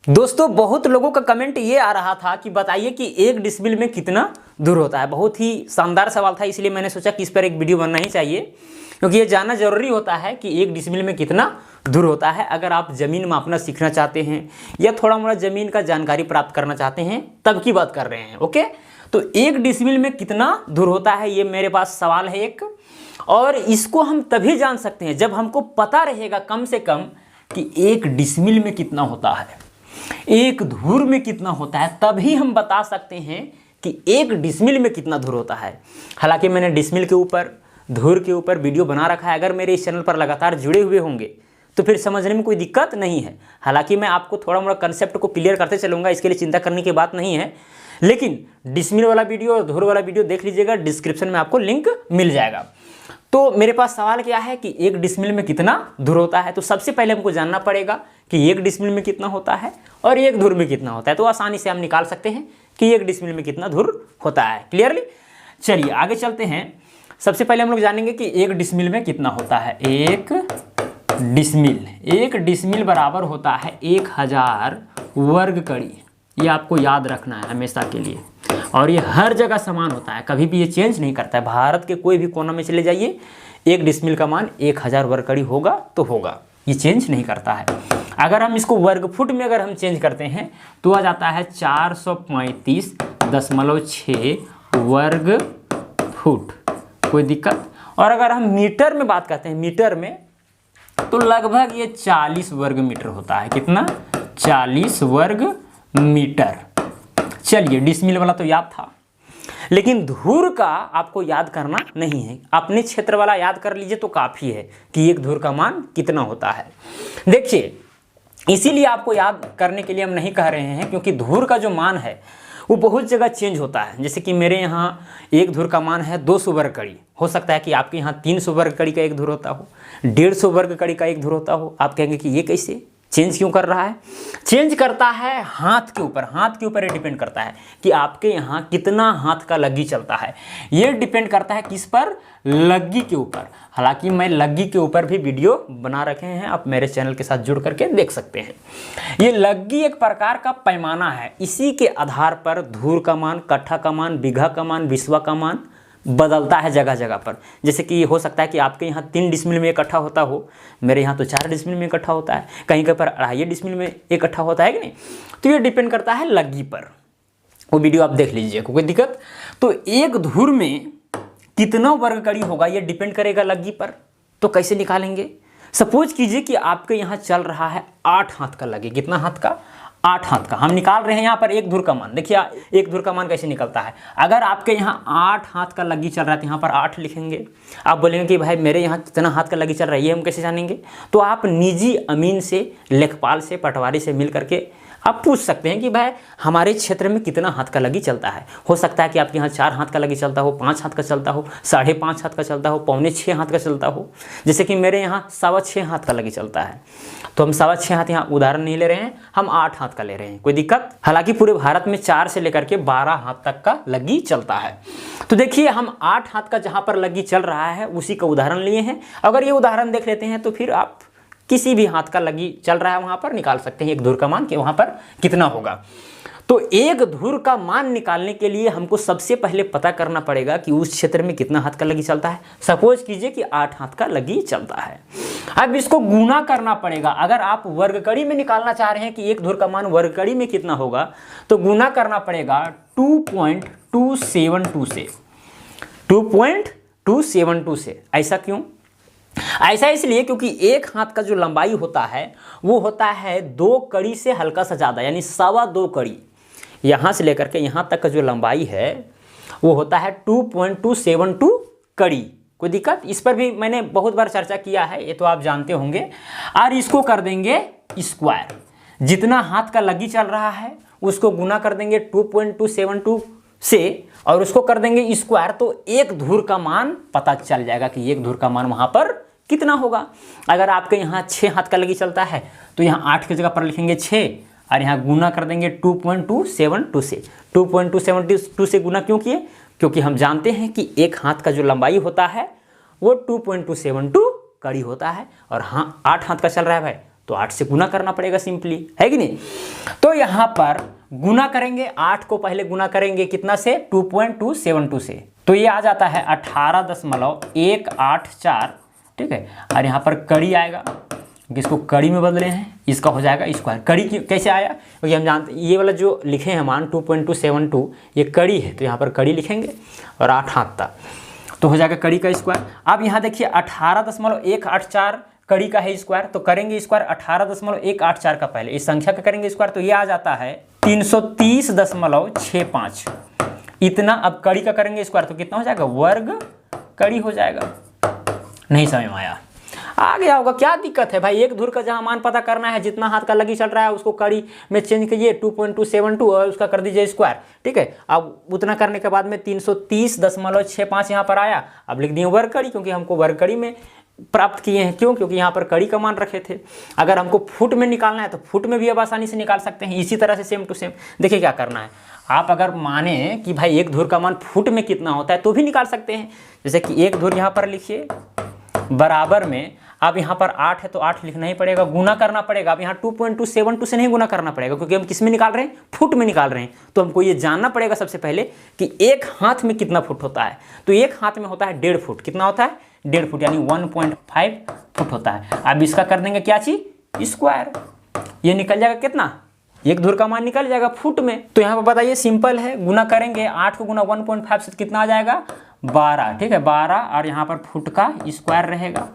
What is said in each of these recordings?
दोस्तों बहुत लोगों का कमेंट ये आ रहा था कि बताइए कि 1 डिसमिल में कितना धुर होता है। बहुत ही शानदार सवाल था, इसलिए मैंने सोचा कि इस पर एक वीडियो बनना ही चाहिए, क्योंकि ये जानना जरूरी होता है कि 1 डिसमिल में कितना धुर होता है। अगर आप ज़मीन मापना सीखना चाहते हैं या थोड़ा मोड़ा ज़मीन का जानकारी प्राप्त करना चाहते हैं तब की बात कर रहे हैं। ओके, तो 1 डिसमिल में कितना धुर होता है, ये मेरे पास सवाल है एक, और इसको हम तभी जान सकते हैं जब हमको पता रहेगा कम से कम कि 1 डिसमिल में कितना होता है, 1 धुर में कितना होता है, तभी हम बता सकते हैं कि 1 डिसमिल में कितना धुर होता है। हालांकि मैंने डिसमिल के ऊपर, धुर के ऊपर वीडियो बना रखा है। अगर मेरे इस चैनल पर लगातार जुड़े हुए होंगे तो फिर समझने में कोई दिक्कत नहीं है। हालांकि मैं आपको थोड़ा मोड़ा कंसेप्ट को क्लियर करते चलूँगा, इसके लिए चिंता करने की बात नहीं है। लेकिन डिसमिल वाला वीडियो और धुर वाला वीडियो देख लीजिएगा, डिस्क्रिप्शन में आपको लिंक मिल जाएगा। तो मेरे पास सवाल क्या है कि 1 डिसमिल में कितना धुर होता है। तो सबसे पहले हमको जानना पड़ेगा कि 1 डिसमिल में कितना होता है और 1 धुर में कितना होता है। तो आसानी से हम निकाल सकते हैं कि 1 डिसमिल में कितना धुर होता है। क्लियरली, चलिए आगे चलते हैं। सबसे पहले हम लोग जानेंगे कि 1 डिसमिल में कितना होता है। 1 डिसमिल बराबर होता है 1000 वर्ग कड़ी। ये आपको याद रखना है हमेशा के लिए, और ये हर जगह समान होता है, कभी भी ये चेंज नहीं करता है। भारत के कोई भी कोना में चले जाइए, 1 डिसमिल का मान 1000 वर्ग कड़ी होगा तो होगा, ये चेंज नहीं करता है। अगर हम इसको वर्ग फुट में अगर हम चेंज करते हैं तो आ जाता है 435.6 वर्ग फुट, कोई दिक्कत। और अगर हम मीटर में बात करते हैं, मीटर में, तो लगभग ये 40 वर्ग मीटर होता है। कितना? 40 वर्ग मीटर। चलिए, डिसमिल वाला तो याद था, लेकिन धुर का आपको याद करना नहीं है। अपने क्षेत्र वाला याद कर लीजिए तो काफ़ी है कि 1 धुर का मान कितना होता है। देखिए, इसीलिए आपको याद करने के लिए हम नहीं कह रहे हैं, क्योंकि धुर का जो मान है वो बहुत जगह चेंज होता है। जैसे कि मेरे यहाँ 1 धुर का मान है 200 वर्ग कड़ी, हो सकता है कि आपके यहाँ 300 वर्ग कड़ी का 1 धुर होता हो, 150 वर्ग कड़ी का 1 धुर होता हो। आप कहेंगे कि ये कैसे चेंज क्यों कर रहा है? चेंज करता है हाथ के ऊपर, हाथ के ऊपर ये डिपेंड करता है कि आपके यहाँ कितना हाथ का लग्गी चलता है। ये डिपेंड करता है किस पर? लग्गी के ऊपर। हालांकि मैं लग्गी के ऊपर भी वीडियो बना रखे हैं, आप मेरे चैनल के साथ जुड़ करके देख सकते हैं। ये लग्गी एक प्रकार का पैमाना है, इसी के आधार पर धुर का मान, कट्ठा का मान, बीघा का मान, बिस्वा का मान बदलता है जगह जगह पर। जैसे कि हो सकता है कि आपके यहाँ 3 डिसमिल में इकट्ठा होता हो, मेरे यहाँ तो 4 डिसमिल में इकट्ठा होता है, कहीं कहीं पर 2.5 डिसमिल में इकट्ठा होता है कि नहीं। तो ये डिपेंड करता है लग्गी पर, वो वीडियो आप देख लीजिए, कोई दिक्कत। तो 1 धुर में कितना वर्ग कड़ी होगा ये डिपेंड करेगा लग्गी पर। तो कैसे निकालेंगे? सपोज कीजिए कि आपके यहाँ चल रहा है 8 हाथ का लग्गी। कितना हाथ का? 8 हाथ का। हम निकाल रहे हैं यहाँ पर 1 धुर का मान। देखिए 1 धुर का मान कैसे निकलता है। अगर आपके यहाँ 8 हाथ का लग्गी चल रहा है तो यहाँ पर 8 लिखेंगे। आप बोलेंगे कि भाई मेरे यहाँ कितना हाथ का लग्गी चल रहा है, ये हम कैसे जानेंगे? तो आप निजी अमीन से, लेखपाल से, पटवारी से मिल करके आप पूछ सकते हैं कि भाई हमारे क्षेत्र में कितना हाथ का लग्गी चलता है। हो सकता है कि आपके यहाँ 4 हाथ का लग्गी चलता हो, 5 हाथ का चलता हो, 5.5 हाथ का चलता हो, 5.25 हाथ का चलता हो। जैसे कि मेरे यहाँ 6.25 हाथ का लग्गी चलता है, तो हम 6.25 हाथ यहाँ उदाहरण नहीं ले रहे हैं, हम 8 हाथ का ले रहे हैं, कोई दिक्कत। हालांकि पूरे भारत में 4 से लेकर के 12 हाथ तक का लग्गी चलता है। तो देखिए, हम 8 हाथ का जहाँ पर लग्गी चल रहा है उसी का उदाहरण लिए हैं। अगर ये उदाहरण देख लेते हैं तो फिर आप किसी भी हाथ का लग्गी चल रहा है वहाँ पर निकाल सकते हैं 1 धुर का मान कि वहाँ पर कितना होगा। तो 1 धुर का मान निकालने के लिए हमको सबसे पहले पता करना पड़ेगा कि उस क्षेत्र में कितना हाथ का लग्गी चलता है। सपोज कीजिए कि 8 हाथ का लग्गी चलता है। अब इसको गुना करना पड़ेगा। अगर आप वर्गकड़ी में निकालना चाह रहे हैं कि 1 धुर का मान वर्गकड़ी में कितना होगा, तो गुना करना पड़ेगा 2.272 से, 2.272 से। ऐसा क्यों? ऐसा इसलिए क्योंकि 1 हाथ का जो लंबाई होता है वो होता है 2 कड़ी से हल्का सा ज़्यादा, यानी 2.25 कड़ी। यहाँ से लेकर के यहाँ तक का जो लंबाई है वो होता है 2.272 कड़ी। कोई दिक्कत? इस पर भी मैंने बहुत बार चर्चा किया है, ये तो आप जानते होंगे। और इसको कर देंगे स्क्वायर। जितना हाथ का लग्गी चल रहा है उसको गुना कर देंगे 2.272 से, और उसको कर देंगे स्क्वायर, तो 1 धुर का मान पता चल जाएगा कि 1 धुर का मान वहाँ पर कितना होगा। अगर आपके यहाँ 6 हाथ का लग्गी चलता है तो यहाँ 8 की जगह पर लिखेंगे 6, और यहाँ गुना कर देंगे 2.272 से। 2.272 से गुना क्यों किए? क्योंकि हम जानते हैं कि 1 हाथ का जो लंबाई होता है वो 2.272 कड़ी होता है, और हाँ 8 हाथ का चल रहा है भाई, तो 8 से गुना करना पड़ेगा सिंपली, है कि नहीं। तो यहाँ पर गुना करेंगे, 8 को पहले गुना करेंगे कितना से, 2.272 से, तो ये आ जाता है 18.184, ठीक है। और यहाँ पर कड़ी आएगा, इसको कड़ी में बदले हैं, इसका हो जाएगा स्क्वायर। कड़ी कैसे आया, क्योंकि हम जानते हैं ये वाला जो लिखे हैं मान 2.272 ये कड़ी है, तो यहाँ पर कड़ी लिखेंगे और 8 हाथ था, तो हो जाएगा कड़ी का स्क्वायर। अब यहाँ देखिए 18.184 कड़ी का है स्क्वायर, तो करेंगे स्क्वायर 18.184 का पहले इस संख्या का करेंगे स्क्वायर, तो ये आ जाता है 330.65 इतना। अब कड़ी का करेंगे स्क्वायर तो कितना हो जाएगा, वर्ग कड़ी हो जाएगा। नहीं समझ में आया, आ गया होगा, क्या दिक्कत है भाई। एक धुर का जहाँ मान पता करना है, जितना हाथ का लगी चल रहा है उसको कड़ी में चेंज कीजिए 2.272 और उसका कर दीजिए स्क्वायर, ठीक है। अब उतना करने के बाद में 330.65 यहाँ पर आया। अब लिख दिए वर्ग कड़ी, क्योंकि हमको वर्ग कड़ी में प्राप्त किए हैं, क्यों, क्योंकि यहाँ पर कड़ी का मान रखे थे। अगर हमको फुट में निकालना है तो फुट में भी अब आसानी से निकाल सकते हैं, इसी तरह से सेम टू सेम। देखिए क्या करना है, आप अगर माने कि भाई एक धुर का मान फुट में कितना होता है तो भी निकाल सकते हैं। जैसे कि एक धुर यहाँ पर लिखिए बराबर में, अब यहाँ पर 8 है तो 8 लिखना ही पड़ेगा, गुना करना पड़ेगा। अब यहाँ 2.272 से नहीं गुना करना पड़ेगा, क्योंकि हम किस में निकाल रहे हैं, फुट में निकाल रहे हैं। तो हमको ये जानना पड़ेगा सबसे पहले कि एक हाथ में कितना फुट होता है। तो एक हाथ में होता है 1.5 फुट, कितना होता है 1.5 फुट, यानी 1.5 फुट होता है। अब इसका कर देंगे क्या चीज, स्क्वायर, ये निकल जाएगा कितना, एक धुर का मान निकल जाएगा फुट में। तो यहाँ पर बताइए सिंपल है, गुना करेंगे 8 को गुना 1.5 से कितना आ जाएगा 12, ठीक है 12, और यहाँ पर फुट का स्क्वायर रहेगा।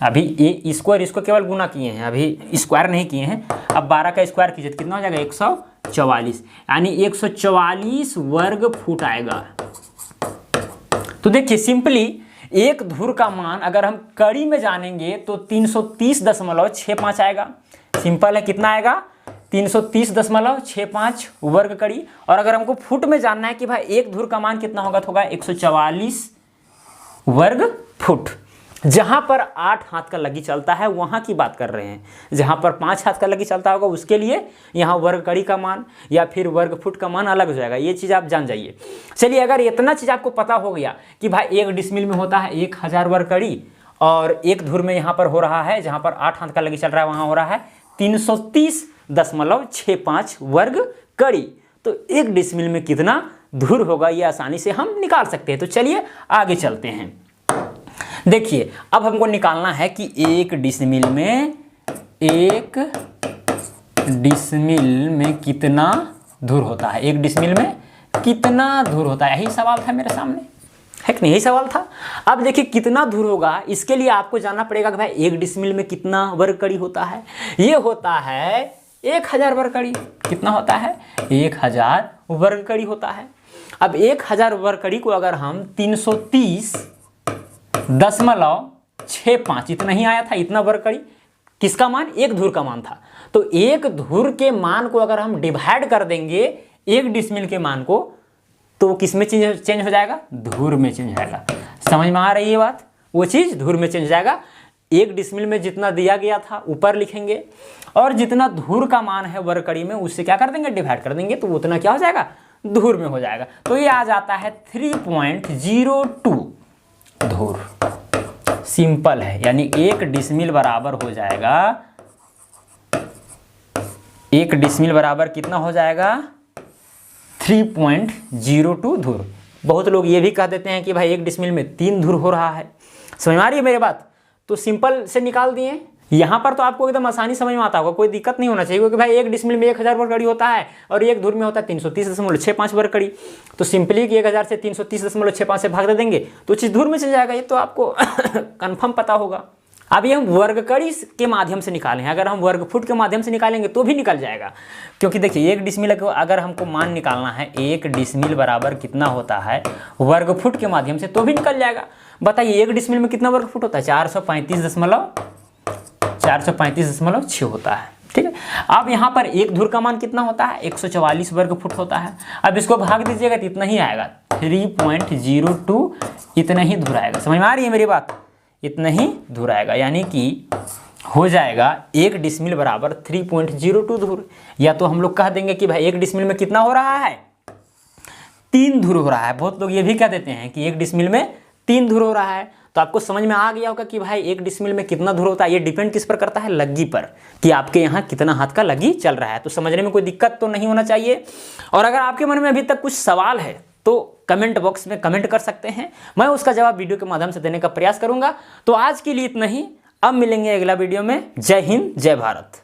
अभी ये स्क्वायर इसको केवल गुना किए हैं, अभी स्क्वायर नहीं किए हैं। अब 12 का स्क्वायर कीजिए तो कितना हो जाएगा 144, यानी 144 वर्ग फुट आएगा। तो देखिए सिंपली एक धुर का मान अगर हम कड़ी में जानेंगे तो 330.65 आएगा। सिंपल है, कितना आएगा 330.65 वर्ग कड़ी। और अगर हमको फुट में जानना है कि भाई एक धुर का मान कितना होगा, तो होगा 144 वर्ग फुट। जहां पर 8 हाथ का लगी चलता है वहां की बात कर रहे हैं, जहां पर 5 हाथ का लगी चलता होगा उसके लिए यहाँ वर्ग कड़ी का मान या फिर वर्ग फुट का मान अलग हो जाएगा। ये चीज़ आप जान जाइए। चलिए, अगर इतना चीज़ आपको पता हो गया कि भाई 1 डिसमिल में होता है 1000 वर्ग कड़ी, और एक धुर में यहाँ पर हो रहा है, जहाँ पर 8 हाथ का लगी चल रहा है वहाँ हो रहा है 330.65 वर्ग कड़ी, तो 1 डिसमिल में कितना धुर होगा ये आसानी से हम निकाल सकते हैं। तो चलिए आगे चलते हैं। देखिए अब हमको निकालना है कि 1 डिसमिल में कितना धुर होता है, 1 डिसमिल में कितना धुर होता है, यही सवाल था मेरे सामने, है कि नहीं, यही सवाल था। अब देखिए कितना धुर होगा, इसके लिए आपको जानना पड़ेगा कि भाई 1 डिसमिल में कितना वर्ग कड़ी होता है। ये होता है 1000 वर्ग कड़ी। कितना होता है, 1000 वर्ग कड़ी होता है। अब 1000 वर्ग कड़ी को अगर हम 330.65 इतना ही आया था, इतना वर्ग कड़ी किसका मान, एक धुर का मान था। तो एक धुर के मान को अगर हम डिवाइड कर देंगे 1 डिसमिल के मान को, तो वो किस में चेंज हो जाएगा, धुर में चेंज हो जाएगा। समझ में आ रही है बात, वो चीज धुर में चेंज हो जाएगा। 1 डिसमिल में जितना दिया गया था ऊपर लिखेंगे, और जितना धुर का मान है वर्ग कड़ी में उससे क्या कर देंगे, डिवाइड कर देंगे, तो उतना क्या हो जाएगा, धुर में हो जाएगा। तो ये आ जाता है 3.02 धुर। सिंपल है, यानी 1 डिसमिल बराबर हो जाएगा, 1 डिसमिल बराबर कितना हो जाएगा 3.02 धुर। बहुत लोग ये भी कह देते हैं कि भाई 1 डिसमिल में 3 धुर हो रहा है। समझ में आ रही है मेरी बात, तो सिंपल से निकाल दिए। यहाँ पर तो आपको एकदम आसानी समझ में आता होगा, कोई दिक्कत नहीं होना चाहिए, क्योंकि भाई 1 डिसमिल में 1000 वर्ग कड़ी होता है और एक धुर में होता है 330.65 वर्ग कड़ी। तो सिंपली कि 1000 से 330.65 से भाग दे देंगे तो चीज धुर में चल जाएगा, ये तो आपको कंफर्म पता होगा। अभी हम वर्ग कड़ी के माध्यम से निकालें, अगर हम वर्ग फुट के माध्यम से निकालेंगे तो भी निकल जाएगा, क्योंकि देखिए 1 डिसमिल को अगर हमको मान निकालना है 1 डिसमिल बराबर कितना होता है वर्ग फुट के माध्यम से, तो भी निकल जाएगा। बताइए 1 डिसमिल में कितना वर्ग फुट होता है, 435.6 होता है, ठीक है। अब यहाँ पर एक धुर का मान कितना होता है, 144 वर्ग फुट होता है। अब इसको भाग दीजिएगा तो इतना ही आएगा, 3.02 इतना ही धुर आएगा। समझ में आ रही है मेरी बात, इतना ही धुर आएगा, यानी कि हो जाएगा 1 डिसमिल बराबर 3.02 धुर। या तो हम लोग कह देंगे कि भाई 1 डिसमिल में कितना हो रहा है, 3 धुर हो रहा है। बहुत लोग ये भी कह देते हैं कि 1 डिसमिल में 3 धुर हो रहा है, तो आपको समझ में आ गया होगा कि भाई 1 डिसमिल में कितना धुर होता है। ये डिपेंड किस पर करता है, लग्गी पर, कि आपके यहाँ कितना हाथ का लग्गी चल रहा है। तो समझने में कोई दिक्कत तो नहीं होना चाहिए। और अगर आपके मन में अभी तक कुछ सवाल है तो कमेंट बॉक्स में कमेंट कर सकते हैं, मैं उसका जवाब वीडियो के माध्यम से देने का प्रयास करूंगा। तो आज के लिए इतना ही, अब मिलेंगे अगला वीडियो में। जय हिंद, जय भारत।